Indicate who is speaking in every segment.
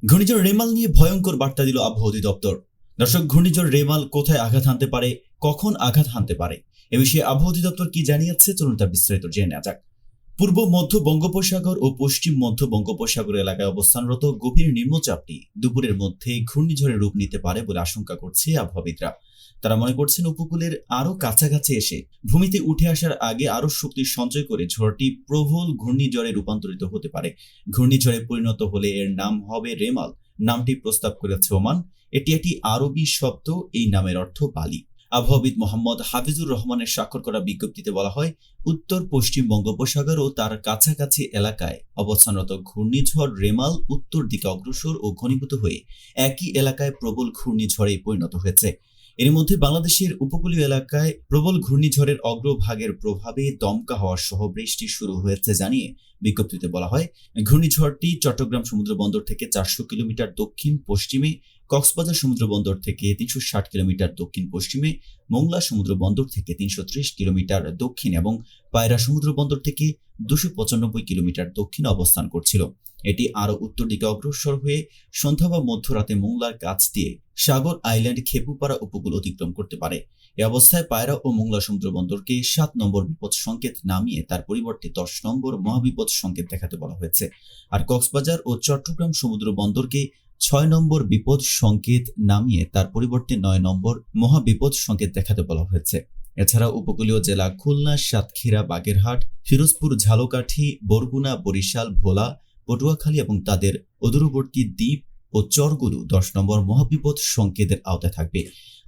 Speaker 1: ঘূর্ণিঝড় রেমাল নিয়ে ভয়ঙ্কর বার্তা দিল আবহাওয়া অধিদপ্তর। দর্শক, ঘূর্ণিঝড় রেমাল কোথায় আঘাত হানতে পারে, কখন আঘাত হানতে পারে, এ বিষয়ে আবহাওয়া অধিদপ্তর কি জানিয়েছে, চলুন তার বিস্তারিত জেনে নেওয়া যাক। পূর্ব মধ্য বঙ্গোপসাগর ও পশ্চিম মধ্য বঙ্গোপসাগর এলাকায় অবস্থানরত গভীর নিম্নচাপটি দুপুরের মধ্যে ঘূর্ণিঝড়ের রূপ নিতে পারে বলে আশঙ্কা করছে আবহাওয়াবিদরা। তারা মনে করছেন, উপকূলের আরো কাছাকাছি এসে ভূমিতে উঠে আসার আগে আরো শক্তি সঞ্চয় করে ঝড়টি প্রবল ঘূর্ণিঝড়ে রূপান্তরিত হতে পারে। ঘূর্ণিঝড়ে পরিণত হলে এর নাম হবে রেমাল। নামটি প্রস্তাব করেছে ওমান। এটি একটি আরবি শব্দ, এই নামের অর্থ বালি। আবহাওয়াবিদ মোহাম্মদ হাফিজুর রহমানের স্বাক্ষর করা বিজ্ঞপ্তিতে বলা হয়, উত্তর পশ্চিম বঙ্গোপসাগর ও তার কাছাকাছি এলাকায় অবস্থানরত ঘূর্ণিঝড় রেমাল উত্তর দিকে অগ্রসর ও ঘনীভূত হয়ে একই এলাকায় প্রবল ঘূর্ণিঝড়ে পরিণত হয়েছে। এর মধ্যে বাংলাদেশের উপকূলীয় এলাকায় প্রবল ঘূর্ণিঝড়ের অগ্রভাগের প্রভাবে দমকা হওয়া সহ বৃষ্টি শুরু হয়েছে জানিয়ে বিজ্ঞপ্তিতে বলা হয়, ঘূর্ণিঝড়টি চট্টগ্রাম সমুদ্র বন্দর থেকে 400 কিলোমিটার দক্ষিণ পশ্চিমে, কক্সবাজার সমুদ্র বন্দর থেকে 360 কিলোমিটার দক্ষিণ পশ্চিমে, মোংলা সমুদ্র বন্দর থেকে 330 কিলোমিটার দক্ষিণ এবং পায়রা সমুদ্র বন্দর থেকে 295 কিলোমিটার দক্ষিণে অবস্থান করছিল। এটি আরো উত্তর দিকে অগ্রসর হয়ে সন্ধ্যা বা মধ্যরাতে মোংলার কাছ দিয়ে সাগর আইল্যান্ড খেপুপাড়া উপকূল অতিক্রম করতে পারে। এ অবস্থায় পায়রা ও মোংলা সমুদ্র বন্দরকে 7 নম্বর বিপদ সংকেত নামিয়ে তার পরিবর্তে 10 নম্বর মহাবিপদ সংকেত দেখাতে বলা হয়েছে। আর কক্সবাজার ও চট্টগ্রাম সমুদ্র বন্দরকে 6 নম্বর বিপদ সংকেত নামিয়ে তার পরিবর্তে 9 নম্বর মহাবিপদ সংকেত দেখাতে বলা হয়েছে। এছাড়া উপকূলীয় জেলা খুলনা, সাতক্ষীরা, বাগেরহাট, ফিরোজপুর, ঝালকাঠি, বরগুনা, বরিশাল, ভোলা, পটুয়াখালী এবং তাদের অদূরবর্তী দ্বীপ ও চরগুলো 10 নম্বর মহাবিপদ সংকেতের আওতায় থাকবে।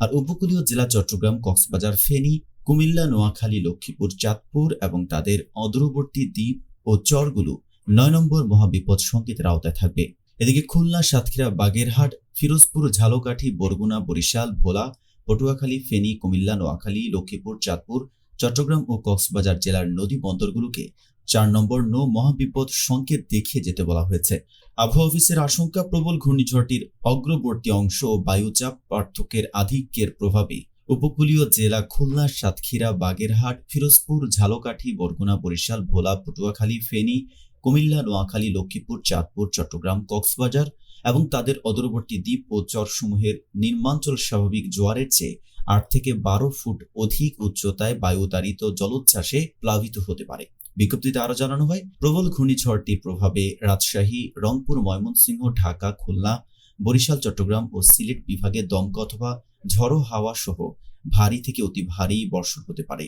Speaker 1: আর উপকূলীয় জেলা চট্টগ্রাম, কক্সবাজার, ফেনী, কুমিল্লা, নোয়াখালী, লক্ষ্মীপুর, চাঁদপুর এবং তাদের অদূরবর্তী দ্বীপ ও চরগুলো 9 নম্বর মহাবিপদ সংকেতের আওতায় থাকবে। এদিকে খুলনা, সাতক্ষীরা, বাগেরহাট, ফিরোজপুর, ঝালকাঠি, বরগুনা, বরিশাল, ভোলা, পটুয়াখালী, ফেনী, কুমিল্লা, নোয়াখালী, লক্ষ্মীপুর, চাঁদপুর, চট্টগ্রাম ও কক্সবাজার জেলার নদী বন্দরগুলোকে 4 নম্বর নো মহাবিপদ সংকেত দেখিয়ে যেতে বলা হয়েছে। আবহাওয়া অফিসের আশঙ্কা, প্রবল ঘূর্ণিঝড়টির অগ্রবর্তী অংশ ও বায়ুচাপ পার্থক্যের আধিক্যের প্রভাবে উপকূলীয় জেলা খুলনা, সাতক্ষীরা, বাগেরহাট, ফিরোজপুর, ঝালকাঠি, বরগুনা, বরিশাল, ভোলা, পটুয়াখালী, ফেনী, কুমিল্লা, নোয়াখালী, লক্ষ্মীপুর, চাঁদপুর, চট্টগ্রাম, কক্সবাজার এবং তাদের অদূরবর্তী দ্বীপ ও চরসমূহের নিম্নাঞ্চল স্বাভাবিক জোয়ারের চেয়ে 8 থেকে 12 ফুট অধিক উচ্চতায় বায়ুতাড়িত জলোচ্ছ্বাসে প্লাবিত হতে পারে। বিজ্ঞপ্তিতে আরো জানানো হয়, প্রবল ঘূর্ণিঝড়টির প্রভাবে রাজশাহী, রংপুর, ময়মনসিংহ, ঢাকা, খুলনা, বরিশাল, চট্টগ্রাম ও সিলেট বিভাগে দমকা অথবা ঝড়ো হাওয়া সহ ভারী থেকে অতি ভারী বর্ষণ হতে পারে।